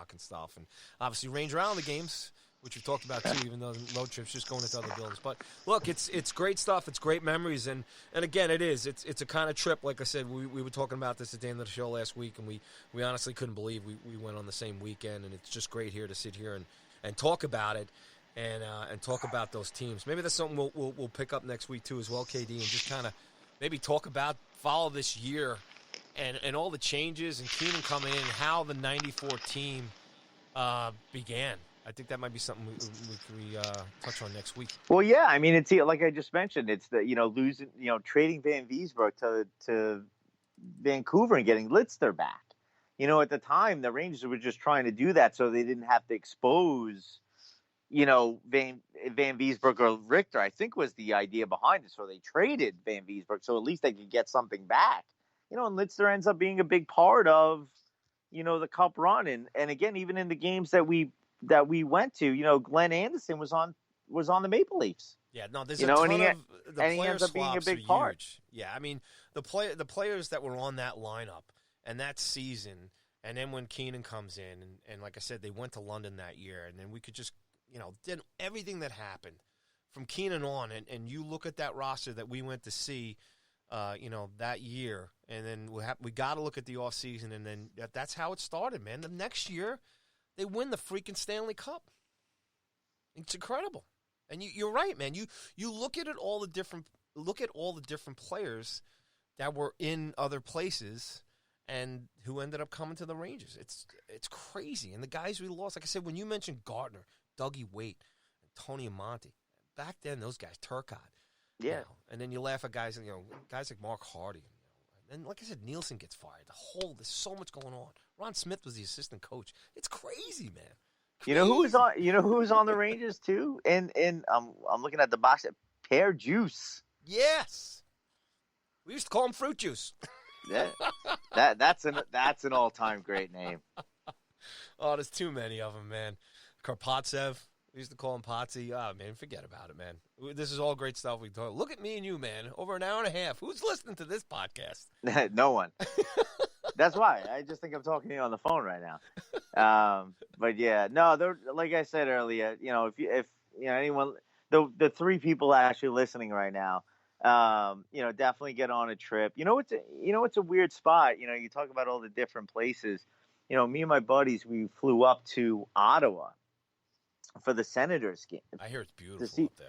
rock and stuff. And obviously range around the games, which we've talked about too, even though the road trips just going into other buildings. But look, it's great stuff. It's great memories, and again, it's a kind of trip. Like I said, we were talking about this at the end of the show last week, and we honestly couldn't believe we went on the same weekend, and it's just great here to sit here and talk about it. And talk about those teams. Maybe that's something we'll pick up next week too as well, KD, and just kind of maybe follow this year and all the changes and Keenan coming in, how the '94 team began. I think that might be something we touch on next week. Well, yeah, I mean, it's like I just mentioned, it's the losing, trading Van Wiesbroek to Vancouver and getting Litzler back. At the time, the Rangers were just trying to do that so they didn't have to expose Van Wiesbroek or Richter, I think, was the idea behind it. So they traded Van Wiesbroek, so at least they could get something back. And Litzler ends up being a big part of, the Cup run. And again, even in the games that we went to, Glenn Anderson was on the Maple Leafs. Yeah, no, there's a ton of the and he player ends up being a swaps big are part. huge. Yeah, I mean the players that were on that lineup and that season, and then when Keenan comes in, and like I said, they went to London that year, and then we could just did everything that happened from Keenan on, and you look at that roster that we went to see, that year, and then we got to look at the offseason, and then that's how it started, man. The next year, they win the freaking Stanley Cup. It's incredible, and you're right, man. You look at all the different players that were in other places and who ended up coming to the Rangers. It's crazy, and the guys we lost, like I said, when you mentioned Gardner, Dougie Waite, and Tony Amonte. Back then, those guys, Turcotte. Yeah. And then you laugh at guys, guys like Mark Hardy. And like I said, Nielsen gets fired. There's so much going on. Ron Smith was the assistant coach. It's crazy, man. Crazy. Who was on the Rangers too? And I'm looking at the box. Pear Juice. Yes. We used to call him Fruit Juice. Yeah. That's an all-time great name. Oh, there's too many of them, man. Karpatsev, we used to call him Potsy. Oh, man, forget about it, man. This is all great stuff we talk. Look at me and you, man. Over an hour and a half. Who's listening to this podcast? No one. That's why. I just think I'm talking to you on the phone right now. But yeah, no, like I said earlier, if anyone, the three people actually listening right now, definitely get on a trip. It's a weird spot. You talk about all the different places. Me and my buddies, we flew up to Ottawa for the Senators game. I hear it's beautiful up there.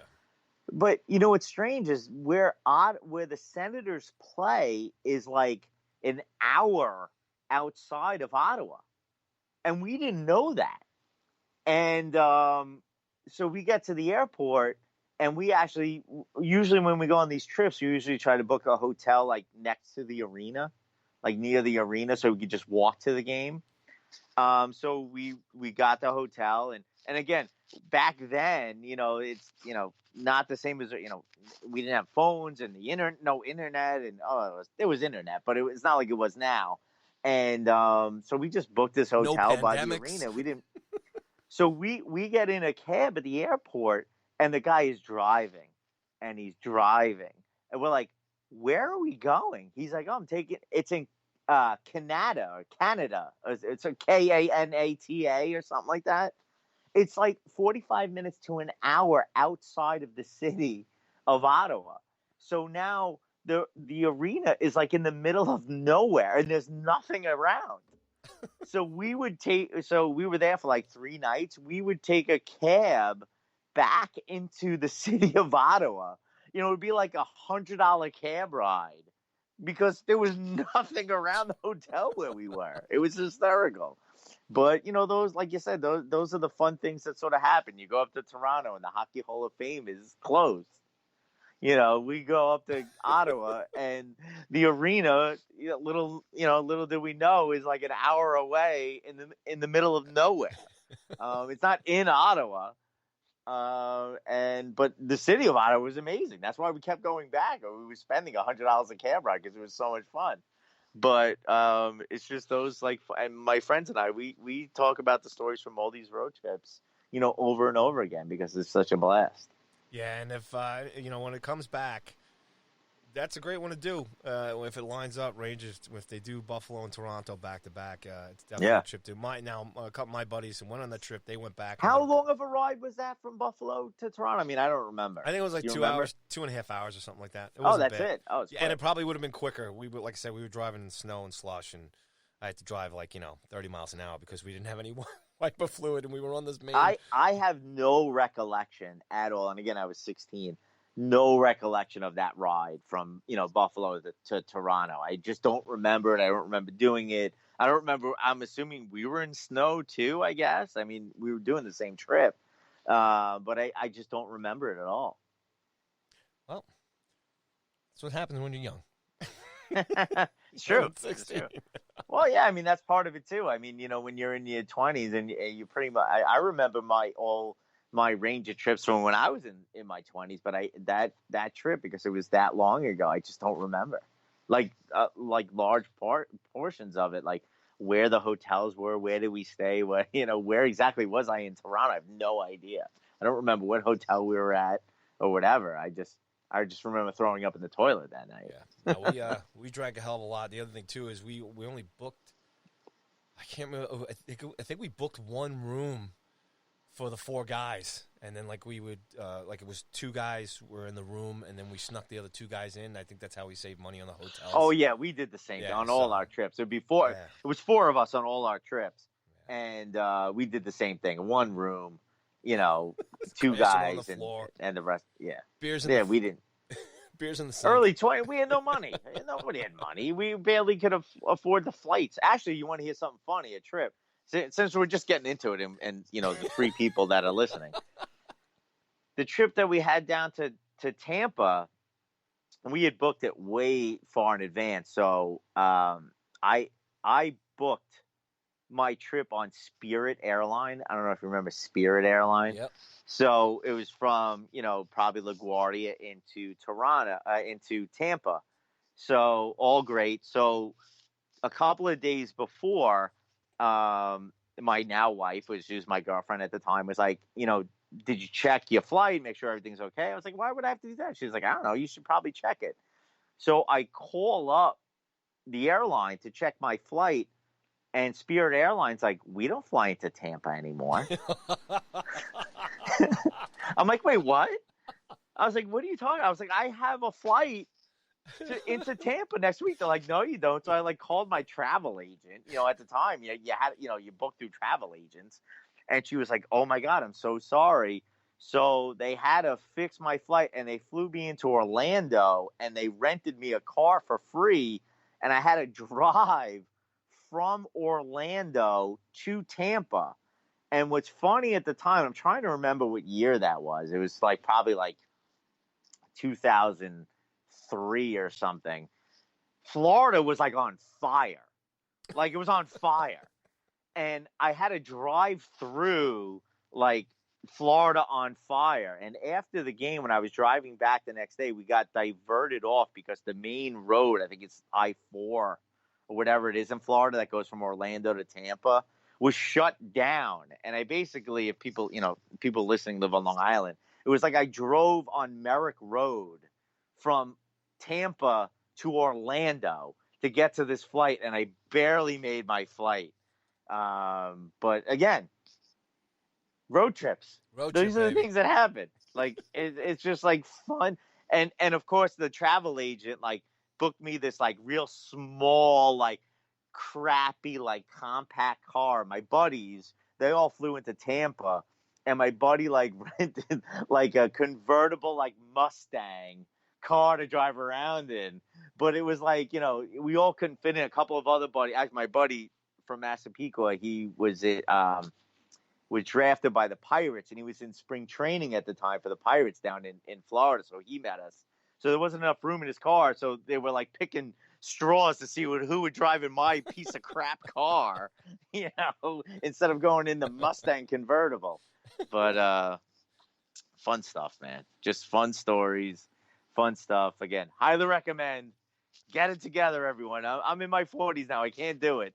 But what's strange is where the Senators play is like an hour outside of Ottawa, and we didn't know that. And so we get to the airport, and we usually when we go on these trips, we usually try to book a hotel like next to the arena, like near the arena, so we could just walk to the game. So we got the hotel, and again, back then, it's not the same as we didn't have phones and no internet, and there was internet, but it's not like it was now. And so we just booked this hotel by the arena. We didn't. So we get in a cab at the airport, and the guy is driving, and and we're like, "Where are we going?" He's like, "Oh, it's in Canada. It's a Kanata or something like that. It's like 45 minutes to an hour outside of the city of Ottawa. So now the arena is like in the middle of nowhere, and there's nothing around. So we were there for like 3 nights. We would take a cab back into the city of Ottawa. It would be like $100 cab ride, because there was nothing around the hotel where we were. It was hysterical. But, those, like you said, those are the fun things that sort of happen. You go up to Toronto, and the Hockey Hall of Fame is closed. We go up to Ottawa, and the arena, little did we know, is like an hour away in the middle of nowhere. It's not in Ottawa. But the city of Ottawa was amazing. That's why we kept going back. We were spending $100 a cab ride because it was so much fun. But it's just those, and my friends and I, we talk about the stories from all these road trips, over and over again, because it's such a blast. Yeah, and if when it comes back, That's a great one to do if it lines up. Rangers, if they do Buffalo and Toronto back to back, it's definitely a trip to. A couple of my buddies who went on that trip, they went back. How long of a ride was that from Buffalo to Toronto? I mean, I don't remember. I think it was like 2 hours, 2.5 hours or something like that. That's it. Oh, it's and it probably would have been quicker. We were, like I said, we were driving in snow and slush, and I had to drive 30 miles an hour because we didn't have any wiper fluid, and we were on this main. I have no recollection at all, and again, I was 16. No recollection of that ride from Buffalo to Toronto. I just don't remember it. I don't remember doing it. I don't remember. I'm assuming we were in snow too. I guess. I mean, we were doing the same trip, but I just don't remember it at all. Well, that's what happens when you're young. It's true. It's true. Well, yeah. I mean, that's part of it too. I mean, when you're in your 20s and you pretty much. I remember my Ranger trips from when I was in my 20s, but that trip, because it was that long ago, I just don't remember like large portions of it, like where the hotels were, where did we stay, where exactly was I in Toronto? I have no idea. I don't remember what hotel we were at or whatever. I just remember throwing up in the toilet that night. Yeah, no, we drank a hell of a lot. The other thing too is we only booked. I can't remember. I think we booked one room for the 4 guys, and then we would it was 2 guys were in the room, and then we snuck the other 2 guys in. I think that's how we saved money on the hotels. Oh yeah, we did the same thing on all our trips. It was 4 of us on all our trips, and we did the same thing. One room, 2 guys and the rest. Yeah, beers. We didn't. Beers in the sink. Early 20, we had no money. Nobody had money. We barely could afford the flights. Actually, you want to hear something funny? A trip. Since we're just getting into it, and the 3 people that are listening, the trip that we had down to Tampa, we had booked it way far in advance. So I booked my trip on Spirit Airline. I don't know if you remember Spirit Airline. Yep. So it was from probably LaGuardia into Tampa. So all great. So a couple of days before. My now wife, she was my girlfriend at the time, was like, did you check your flight, make sure everything's okay? I was like, why would I have to do that? She was like, I don't know, you should probably check it. So I call up the airline to check my flight, and Spirit Airlines like, we don't fly into Tampa anymore. I'm like, wait, what? I was like, what are you talking about? I was like, I have a flight into Tampa next week. They're like, no, you don't. So I called my travel agent. At the time, you had you booked through travel agents, and she was like, oh my God, I'm so sorry. So they had to fix my flight, and they flew me into Orlando, and they rented me a car for free, and I had to drive from Orlando to Tampa. And what's funny at the time, I'm trying to remember what year that was. It was probably 2003 or something. Florida was on fire. It was on fire. And I had to drive through Florida on fire. And after the game, when I was driving back the next day, we got diverted off because the main road, I think it's I-4 or whatever it is in Florida that goes from Orlando to Tampa, was shut down. And I basically, if people listening live on Long Island, it was I drove on Merrick Road from Tampa to Orlando to get to this flight, and I barely made my flight. But again, road trips. These are the things that happen. It's just fun. And of course the travel agent booked me this real small, crappy, compact car. My buddies, they all flew into Tampa, and my buddy rented a convertible Mustang car to drive around in. But it was we all couldn't fit in. A couple of other buddies. My buddy from Massapequa, he was drafted by the Pirates, and he was in spring training at the time for the Pirates down in Florida. So he met us. So there wasn't enough room in his car, so they were picking straws to see who would drive in my piece of crap car, instead of going in the Mustang convertible. But fun stuff, man. Just fun stories, fun stuff. Again, highly recommend. Get it together, everyone. I'm in my 40s now. I can't do it.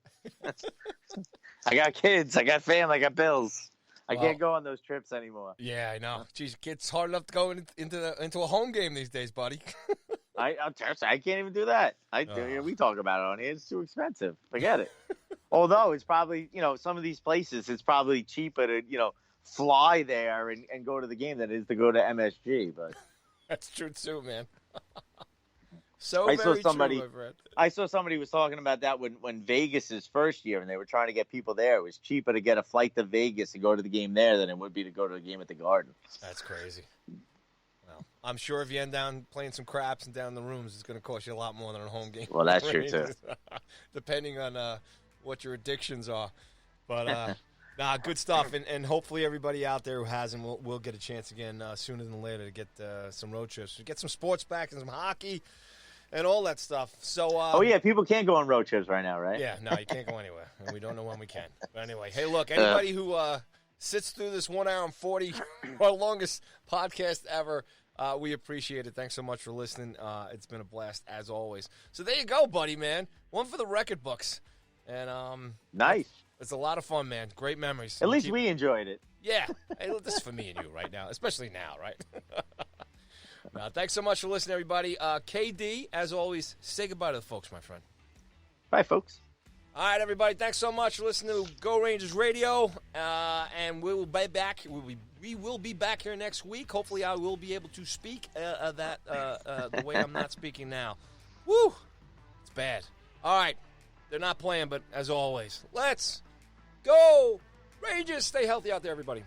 I got kids. I got family. I got bills. I can't go on those trips anymore. Yeah, I know. Geez, it's hard enough to go into a home game these days, buddy. I can't even do that. We talk about it on here. It's too expensive. Forget it. Although it's probably, some of these places, it's probably cheaper to, fly there and go to the game than it is to go to MSG. But that's true too, man. So I very saw somebody, true, I've read. I saw somebody was talking about that when Vegas's first year, and they were trying to get people there. It was cheaper to get a flight to Vegas and go to the game there than it would be to go to the game at the Garden. That's crazy. Well, I'm sure if you end down playing some craps and down in the rooms, it's going to cost you a lot more than a home game. Well, that's true too. Depending on what your addictions are. But good stuff, and hopefully everybody out there who hasn't will get a chance again sooner than later to get some road trips, to get some sports back and some hockey and all that stuff. So, people can't go on road trips right now, right? Yeah, no, you can't go anywhere, and we don't know when we can. But anyway, hey, look, anybody who sits through this 1 hour and 40, our longest podcast ever, we appreciate it. Thanks so much for listening. It's been a blast as always. So there you go, buddy, man. One for the record books, and nice. It's a lot of fun, man. Great memories. At least we enjoyed it. Yeah. Hey, this is for me and you right now, especially now, right? Thanks so much for listening, everybody. KD, as always, say goodbye to the folks, my friend. Bye, folks. All right, everybody. Thanks so much for listening to Go Rangers Radio, and we will be back. We will be back here next week. Hopefully, I will be able to speak the way I'm not speaking now. Woo! It's bad. All right. They're not playing, but as always, let's go Rangers. Stay healthy out there, everybody.